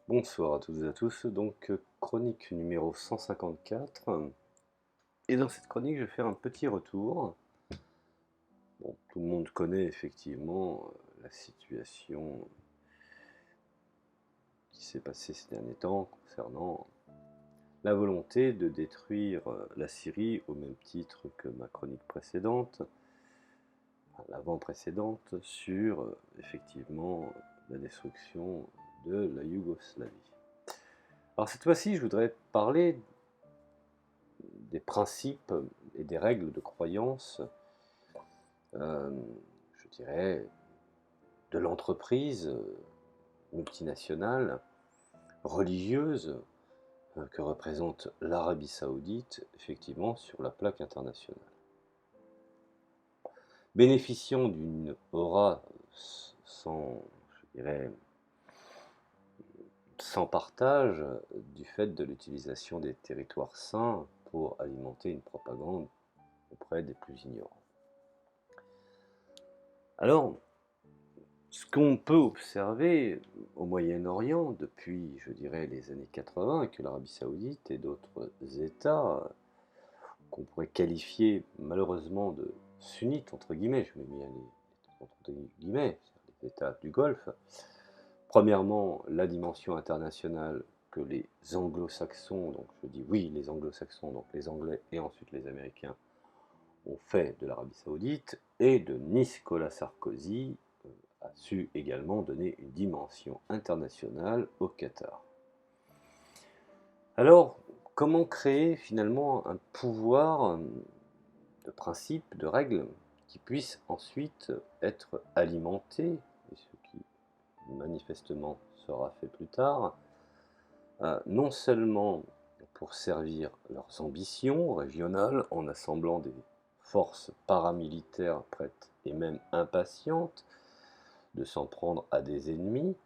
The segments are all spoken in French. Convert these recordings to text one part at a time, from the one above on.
Bonsoir à toutes et à tous, donc chronique numéro 154. Et dans cette chronique, je vais faire un petit retour. Bon, tout le monde connaît effectivement la situation qui s'est passée ces derniers temps concernant la volonté de détruire la Syrie au même titre que ma chronique précédente, enfin, l'avant-précédente, sur effectivement la destruction de la Yougoslavie. Alors cette fois-ci, je voudrais parler des principes et des règles de croyance, euh, je dirais, de l'entreprise multinationale, religieuse, que représente l'Arabie Saoudite, effectivement, sur la plaque internationale. Bénéficiant d'une aura sans, je dirais, sans partage du fait de l'utilisation des territoires saints pour alimenter une propagande auprès des plus ignorants. Alors, ce qu'on peut observer au Moyen-Orient depuis, je dirais, les années 80, et que l'Arabie Saoudite et d'autres États qu'on pourrait qualifier malheureusement de sunnites, entre guillemets, je mets bien entre guillemets, les États du Golfe, premièrement, la dimension internationale que les anglo-saxons, donc je dis oui, les anglo-saxons, donc les Anglais et ensuite les Américains, ont fait de l'Arabie Saoudite, et de Nicolas Sarkozy, a su également donner une dimension internationale au Qatar. Alors, comment créer finalement un pouvoir de principes, de règles, qui puissent ensuite être alimentés, et ce qui manifestement sera fait plus tard, non seulement pour servir leurs ambitions régionales en assemblant des forces paramilitaires prêtes et même impatientes de s'en prendre à des ennemis.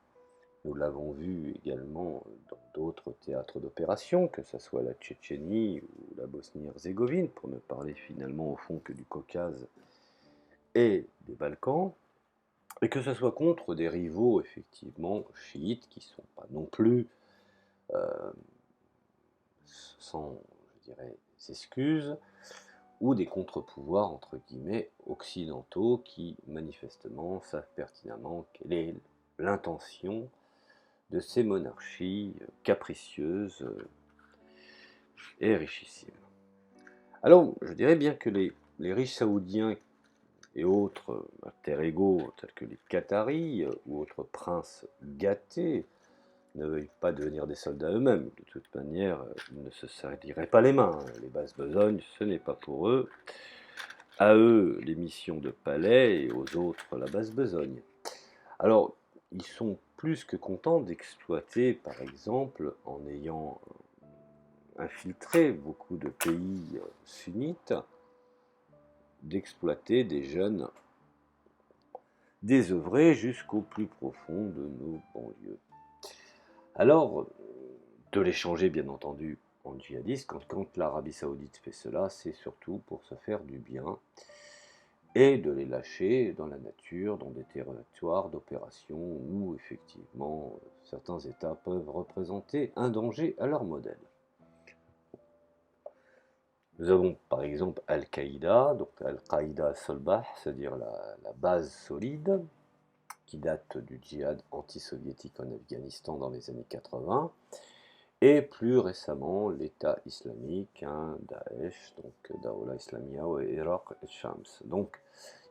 Nous l'avons vu également dans d'autres théâtres d'opération, que ce soit la Tchétchénie ou la Bosnie-Herzégovine, pour ne parler finalement au fond que du Caucase et des Balkans, et que ce soit contre des rivaux effectivement chiites qui ne sont pas non plus euh, sans, je dirais, excuses, ou des contre-pouvoirs entre guillemets occidentaux qui manifestement savent pertinemment quelle est l'intention de ces monarchies capricieuses et richissimes. Alors, je dirais bien que les riches saoudiens et autres alter ego, tels que les Qataris ou autres princes gâtés, ne veuillent pas devenir des soldats eux-mêmes. De toute manière, ils ne se saliraient pas les mains. Les basses besognes, ce n'est pas pour eux. À eux, les missions de palais et aux autres, la basse besogne. Alors, ils sont plus que contents d'exploiter, par exemple, en ayant infiltré beaucoup de pays sunnites, d'exploiter des jeunes désœuvrés jusqu'au plus profond de nos banlieues. Alors, de les changer bien entendu en djihadistes, quand l'Arabie Saoudite fait cela, c'est surtout pour se faire du bien et de les lâcher dans la nature, dans des territoires d'opération où effectivement certains États peuvent représenter un danger à leur modèle. Nous avons par exemple Al-Qaïda, donc Al-Qaïda Solbah, c'est-à-dire la base solide, qui date du djihad anti-soviétique en Afghanistan dans les années 80, et plus récemment l'État islamique, Daesh, donc Daoula Islamia et Iraq et Shams, donc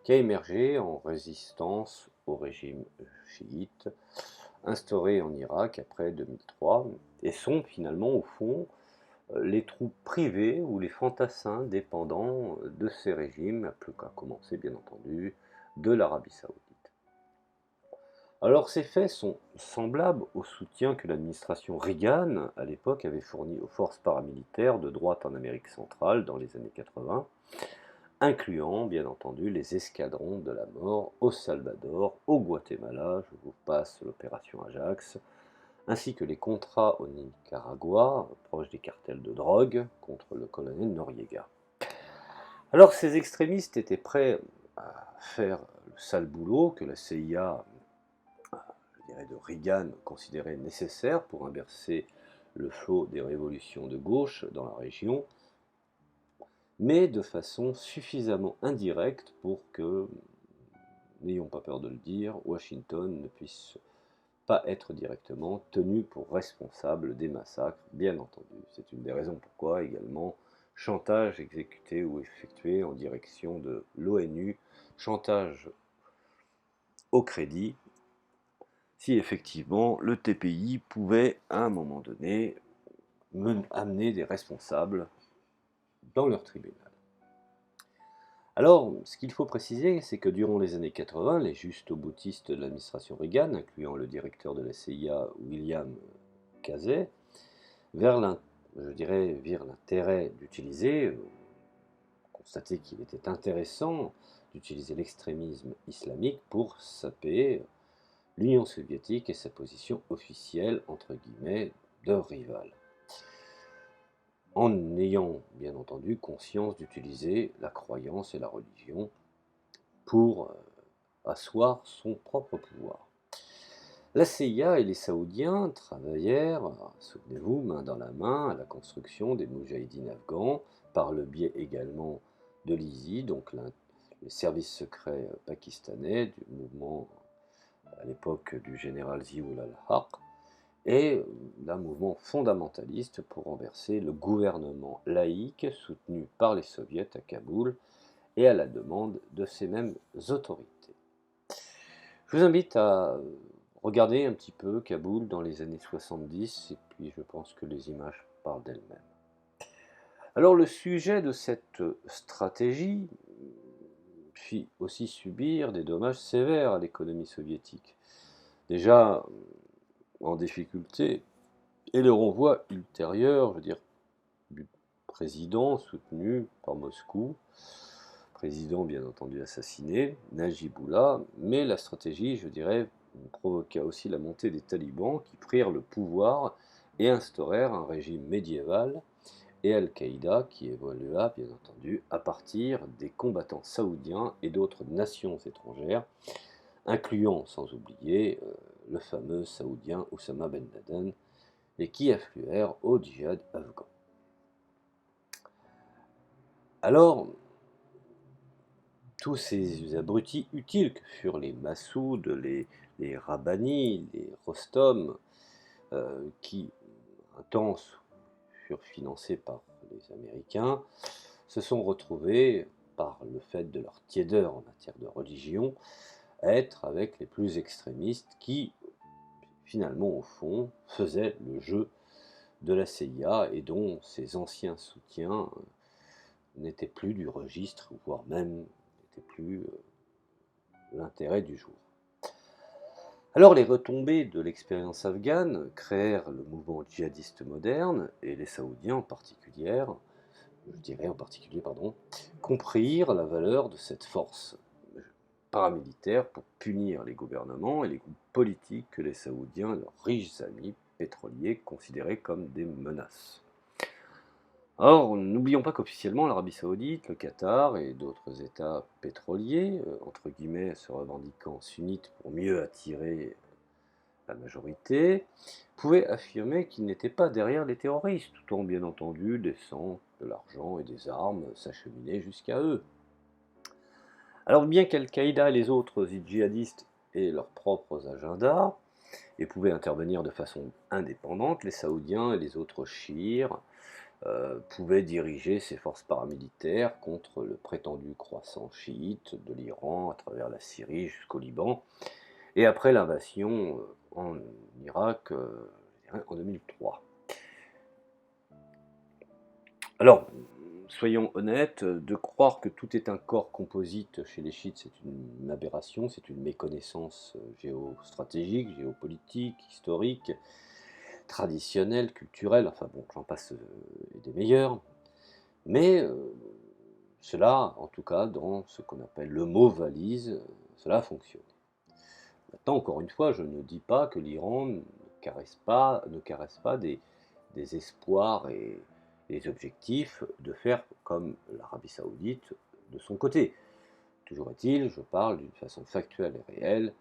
qui a émergé en résistance au régime chiite instauré en Irak après 2003, et sont finalement au fond les troupes privées ou les fantassins dépendants de ces régimes, à plus qu'à commencer bien entendu de l'Arabie Saoudite. Alors ces faits sont semblables au soutien que l'administration Reagan à l'époque avait fourni aux forces paramilitaires de droite en Amérique centrale dans les années 80, incluant bien entendu les escadrons de la mort au Salvador, au Guatemala, je vous passe l'opération Ajax, ainsi que les contrats au Nicaragua, proche des cartels de drogue, contre le colonel Noriega. Alors ces extrémistes étaient prêts à faire le sale boulot que la CIA, dirais, de Reagan considéré nécessaire pour inverser le flot des révolutions de gauche dans la région, mais de façon suffisamment indirecte pour que, n'ayons pas peur de le dire, Washington ne puisse pas être directement tenu pour responsable des massacres, bien entendu. C'est une des raisons pourquoi également chantage exécuté ou effectué en direction de l'ONU, chantage au crédit, si effectivement le TPI pouvait à un moment donné amener des responsables dans leur tribunal. Alors, ce qu'il faut préciser, c'est que durant les années 80, les justes-au-boutistes de l'administration Reagan, incluant le directeur de la CIA William Casey, virent l'intérêt d'utiliser, constaté qu'il était intéressant d'utiliser l'extrémisme islamique pour saper l'Union soviétique et sa position officielle, entre guillemets, de rival, en ayant bien entendu conscience d'utiliser la croyance et la religion pour asseoir son propre pouvoir. La CIA et les Saoudiens travaillèrent, souvenez-vous, main dans la main à la construction des moudjahidines afghans, par le biais également de l'ISI, donc les services secrets pakistanais, du mouvement à l'époque du général Zioul al-Haq, et d'un mouvement fondamentaliste pour renverser le gouvernement laïque soutenu par les soviets à Kaboul et à la demande de ces mêmes autorités. Je vous invite à regarder un petit peu Kaboul dans les années 70 et puis je pense que les images parlent d'elles-mêmes. Alors le sujet de cette stratégie fit aussi subir des dommages sévères à l'économie soviétique. Déjà en difficulté, et le renvoi ultérieur, du président soutenu par Moscou, président bien entendu assassiné, Najibullah, mais la stratégie, provoqua aussi la montée des talibans qui prirent le pouvoir et instaurèrent un régime médiéval, et Al-Qaïda qui évolua bien entendu à partir des combattants saoudiens et d'autres nations étrangères, incluant sans oublier le fameux saoudien Oussama Ben Laden, et qui affluèrent au djihad afghan. Alors, tous ces abrutis utiles que furent les Massoud, les Rabbani, les Rostom, qui un temps furent financés par les Américains, se sont retrouvés, par le fait de leur tiédeur en matière de religion, à être avec les plus extrémistes qui, finalement, au fond, faisaient le jeu de la CIA et dont ses anciens soutiens n'étaient plus du registre, voire même n'étaient plus l'intérêt du jour. Alors les retombées de l'expérience afghane créèrent le mouvement djihadiste moderne et les Saoudiens en particulier, comprirent la valeur de cette force paramilitaire pour punir les gouvernements et les groupes politiques que les Saoudiens et leurs riches amis pétroliers considéraient comme des menaces. Or, n'oublions pas qu'officiellement l'Arabie Saoudite, le Qatar et d'autres États pétroliers, entre guillemets se revendiquant sunnites pour mieux attirer la majorité, pouvaient affirmer qu'ils n'étaient pas derrière les terroristes, tout en bien entendu laissant de l'argent et des armes s'acheminer jusqu'à eux. Alors bien qu'Al-Qaïda et les autres djihadistes aient leurs propres agendas et pouvaient intervenir de façon indépendante, les Saoudiens et les autres chiites pouvaient diriger ces forces paramilitaires contre le prétendu croissant chiite de l'Iran à travers la Syrie jusqu'au Liban, et après l'invasion en Irak en 2003. Alors, soyons honnêtes, de croire que tout est un corps composite chez les chiites, c'est une aberration, c'est une méconnaissance géostratégique, géopolitique, historique, traditionnelle, culturelle, enfin bon, j'en passe et des meilleurs. Mais cela, en tout cas, dans ce qu'on appelle le mot valise, cela fonctionne. Maintenant, encore une fois, je ne dis pas que l'Iran ne caresse pas des espoirs et des objectifs de faire comme l'Arabie Saoudite de son côté. Toujours est-il, je parle d'une façon factuelle et réelle,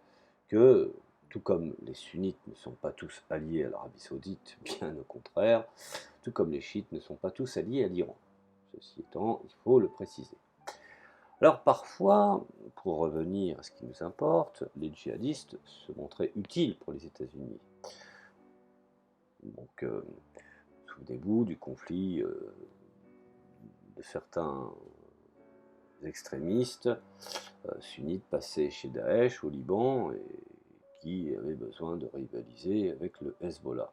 que tout comme les sunnites ne sont pas tous alliés à l'Arabie Saoudite, bien au contraire, tout comme les chiites ne sont pas tous alliés à l'Iran. Ceci étant, il faut le préciser. Alors parfois, pour revenir à ce qui nous importe, les djihadistes se montraient utiles pour les États-Unis. Donc, souvenez-vous du conflit de certains extrémistes sunnites passés chez Daesh au Liban et qui avaient besoin de rivaliser avec le Hezbollah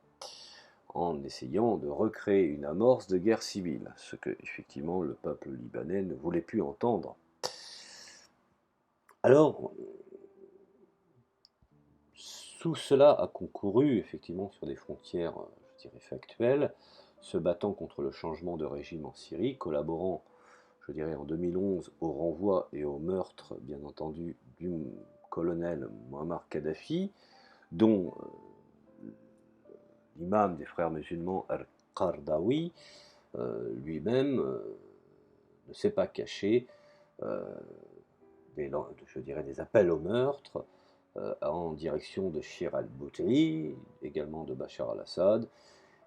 en essayant de recréer une amorce de guerre civile, ce que effectivement le peuple libanais ne voulait plus entendre. Alors, tout cela a concouru effectivement sur des frontières, je dirais, factuelles, se battant contre le changement de régime en Syrie, collaborant, je dirais, en 2011 au renvoi et au meurtre, bien entendu, du colonel Muammar Kadhafi, dont l'imam des frères musulmans Al-Qardawi lui-même ne s'est pas caché je dirais des appels au meurtre en direction de Shir al-Bouti, également de Bachar al-Assad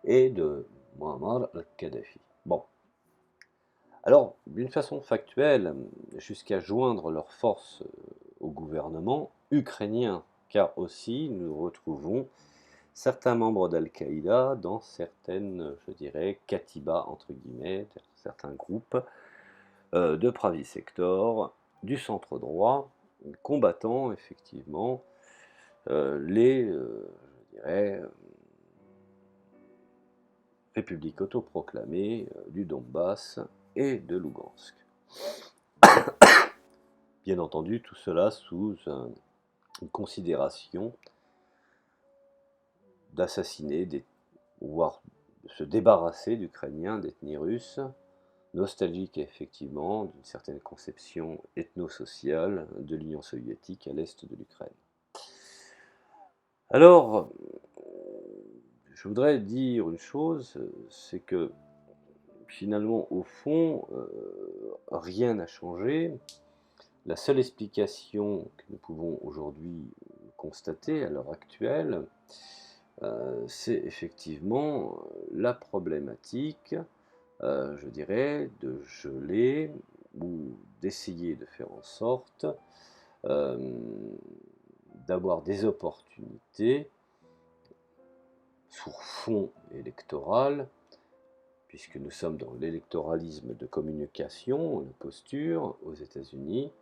et de Muammar al-Kadhafi. Bon. Alors, d'une façon factuelle, jusqu'à joindre leurs forces au gouvernement ukrainien, car aussi nous retrouvons certains membres d'Al-Qaïda dans certaines, je dirais, katibas, entre guillemets, certains groupes de Pravi Sector, du centre droit, combattant effectivement les, je dirais, républiques autoproclamées du Donbass et de Lugansk. Bien entendu, tout cela sous une considération d'assassiner, voire de se débarrasser d'Ukrainiens d'ethnie russe, nostalgique effectivement d'une certaine conception ethno-sociale de l'Union soviétique à l'est de l'Ukraine. Alors, je voudrais dire une chose, c'est que finalement, au fond, rien n'a changé. La seule explication que nous pouvons aujourd'hui constater à l'heure actuelle, c'est effectivement la problématique, je dirais, de geler ou d'essayer de faire en sorte d'avoir des opportunités sur fond électoral, puisque nous sommes dans l'électoralisme de communication, de posture aux États-Unis,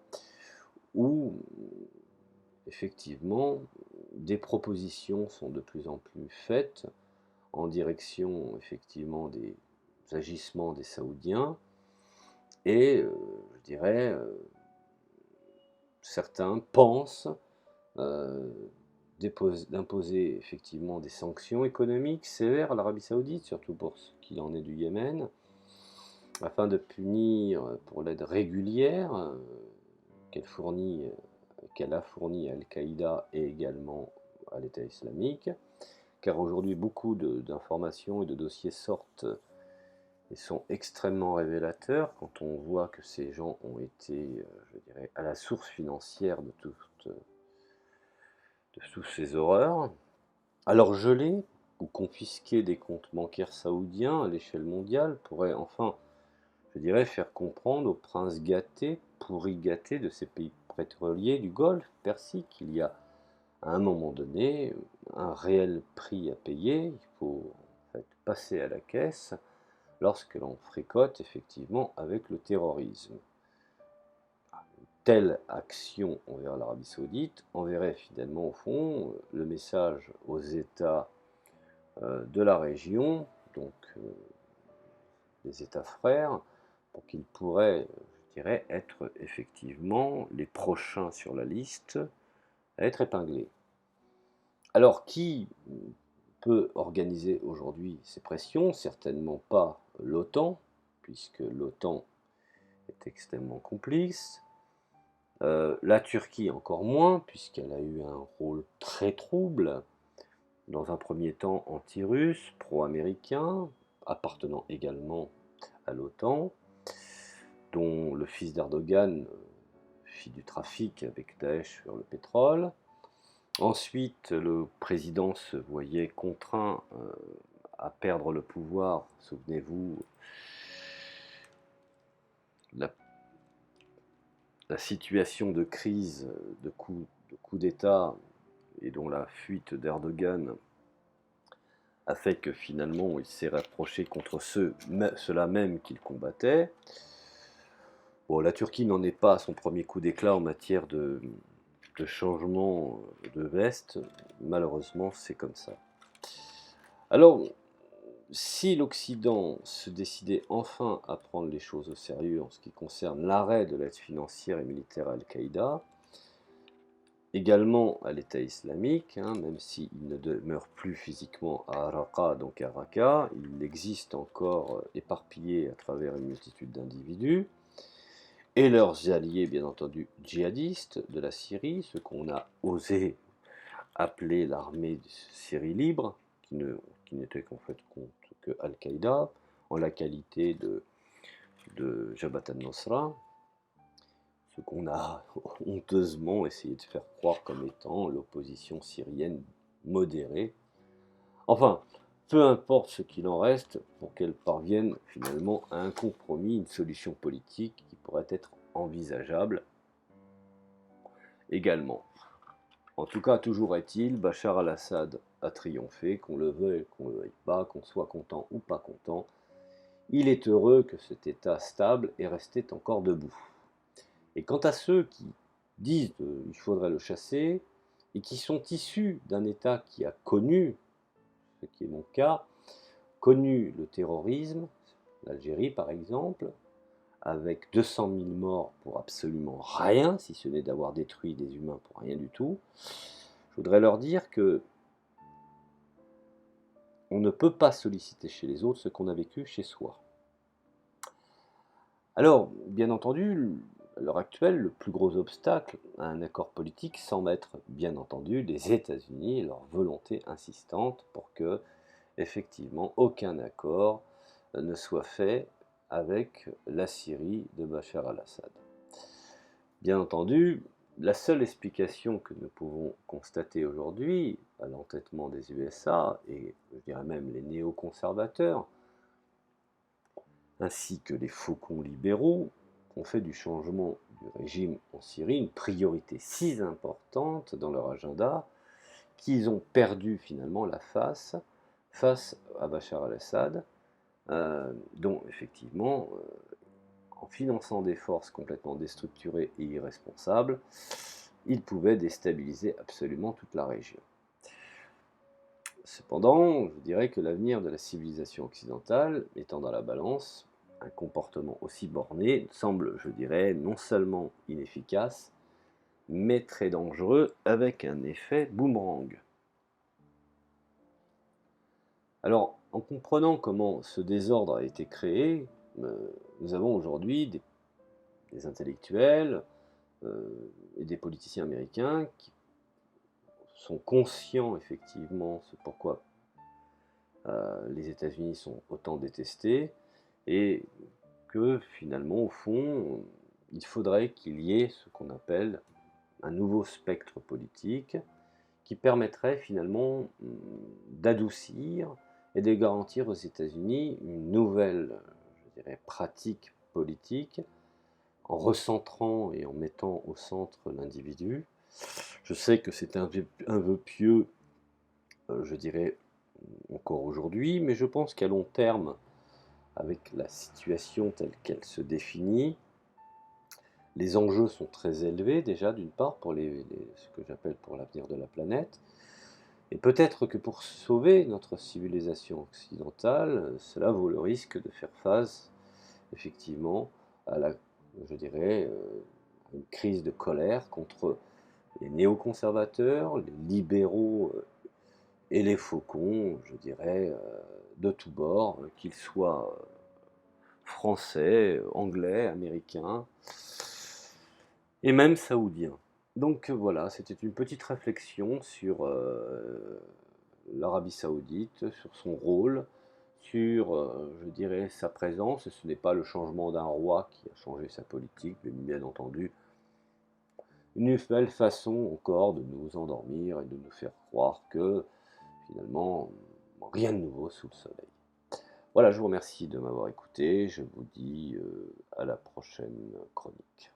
où effectivement des propositions sont de plus en plus faites en direction effectivement des agissements des Saoudiens et je dirais certains pensent d'imposer effectivement des sanctions économiques sévères à l'Arabie Saoudite, surtout pour ce qu'il en est du Yémen, afin de punir pour l'aide régulière qu'elle a fournie à Al-Qaïda et également à l'État islamique, car aujourd'hui beaucoup d'informations et de dossiers sortent et sont extrêmement révélateurs quand on voit que ces gens ont été, je dirais, à la source financière de toutes ces horreurs. Alors geler ou confisquer des comptes bancaires saoudiens à l'échelle mondiale pourrait enfin, je dirais, faire comprendre aux princes gâtés, pourris gâtés de ces pays pétroliers du Golfe Persique qu'il y a à un moment donné un réel prix à payer. Il faut en fait passer à la caisse lorsque l'on fricote effectivement avec le terrorisme. Telle action envers l'Arabie Saoudite enverrait finalement au fond le message aux États de la région, donc les États frères, pour qu'ils pourraient, je dirais, être effectivement les prochains sur la liste à être épinglés. Alors qui peut organiser aujourd'hui ces pressions? Certainement pas l'OTAN, puisque l'OTAN est extrêmement complice. La Turquie encore moins, puisqu'elle a eu un rôle très trouble, dans un premier temps anti-russe, pro-américain, appartenant également à l'OTAN, dont le fils d'Erdogan fit du trafic avec Daesh sur le pétrole. Ensuite, le président se voyait contraint à perdre le pouvoir. Souvenez-vous, la, la situation de crise, de coup d'État, et dont la fuite d'Erdogan a fait que finalement il s'est rapproché contre ceux-là même qu'il combattait. Bon, la Turquie n'en est pas à son premier coup d'éclat en matière de changement de veste. Malheureusement, c'est comme ça. Alors, si l'Occident se décidait enfin à prendre les choses au sérieux en ce qui concerne l'arrêt de l'aide financière et militaire à Al-Qaïda, également à l'État islamique, même s'il ne demeure plus physiquement à Raqqa, donc à Raqqa, il existe encore éparpillé à travers une multitude d'individus, et leurs alliés, bien entendu, djihadistes de la Syrie, ce qu'on a osé appeler l'armée de Syrie libre, qui n'était qu'en fait contre que Al-Qaïda, en la qualité de Jabhat al-Nusra, ce qu'on a honteusement essayé de faire croire comme étant l'opposition syrienne modérée. Enfin, peu importe ce qu'il en reste, pour qu'elle parvienne finalement à un compromis, une solution politique qui pourrait être envisageable également. En tout cas, toujours est-il, Bachar al-Assad a triomphé, qu'on le veuille, qu'on ne le veuille pas, qu'on soit content ou pas content. Il est heureux que cet État stable est resté encore debout. Et quant à ceux qui disent qu'il faudrait le chasser, et qui sont issus d'un État qui a connu, ce qui est mon cas, connu le terrorisme, l'Algérie par exemple, avec 200 000 morts pour absolument rien, si ce n'est d'avoir détruit des humains pour rien du tout, je voudrais leur dire que on ne peut pas solliciter chez les autres ce qu'on a vécu chez soi. Alors, bien entendu, à l'heure actuelle, le plus gros obstacle à un accord politique semble être, bien entendu, les États-Unis et leur volonté insistante pour que, effectivement, aucun accord ne soit fait avec la Syrie de Bachar al-Assad. Bien entendu, la seule explication que nous pouvons constater aujourd'hui à l'entêtement des USA, et je dirais même les néoconservateurs, ainsi que les faucons libéraux, ont fait du changement du régime en Syrie une priorité si importante dans leur agenda qu'ils ont perdu finalement la face à Bachar al-Assad, dont effectivement, en finançant des forces complètement déstructurées et irresponsables, ils pouvaient déstabiliser absolument toute la région. Cependant, je dirais que l'avenir de la civilisation occidentale étant dans la balance, un comportement aussi borné semble, je dirais, non seulement inefficace, mais très dangereux avec un effet boomerang. Alors, en comprenant comment ce désordre a été créé, nous avons aujourd'hui des intellectuels et des politiciens américains qui sont conscients effectivement ce pourquoi les États-Unis sont autant détestés et que finalement, au fond, il faudrait qu'il y ait ce qu'on appelle un nouveau spectre politique qui permettrait finalement d'adoucir et de garantir aux États-Unis une nouvelle, je dirais, pratique politique en recentrant et en mettant au centre l'individu. Je sais que c'est un vœu pieux, je dirais, encore aujourd'hui, mais je pense qu'à long terme, avec la situation telle qu'elle se définit, les enjeux sont très élevés déjà d'une part pour ce que j'appelle pour l'avenir de la planète, et peut-être que pour sauver notre civilisation occidentale, cela vaut le risque de faire face effectivement à je dirais, à une crise de colère contre les néoconservateurs, les libéraux et les faucons, je dirais, de tous bords, qu'ils soient français, anglais, américains et même saoudiens. Donc voilà, c'était une petite réflexion sur l'Arabie saoudite, sur son rôle, sur, je dirais, sa présence. Et ce n'est pas le changement d'un roi qui a changé sa politique, mais bien entendu une nouvelle façon encore de nous endormir et de nous faire croire que finalement rien de nouveau sous le soleil. Voilà, je vous remercie de m'avoir écouté, je vous dis à la prochaine chronique.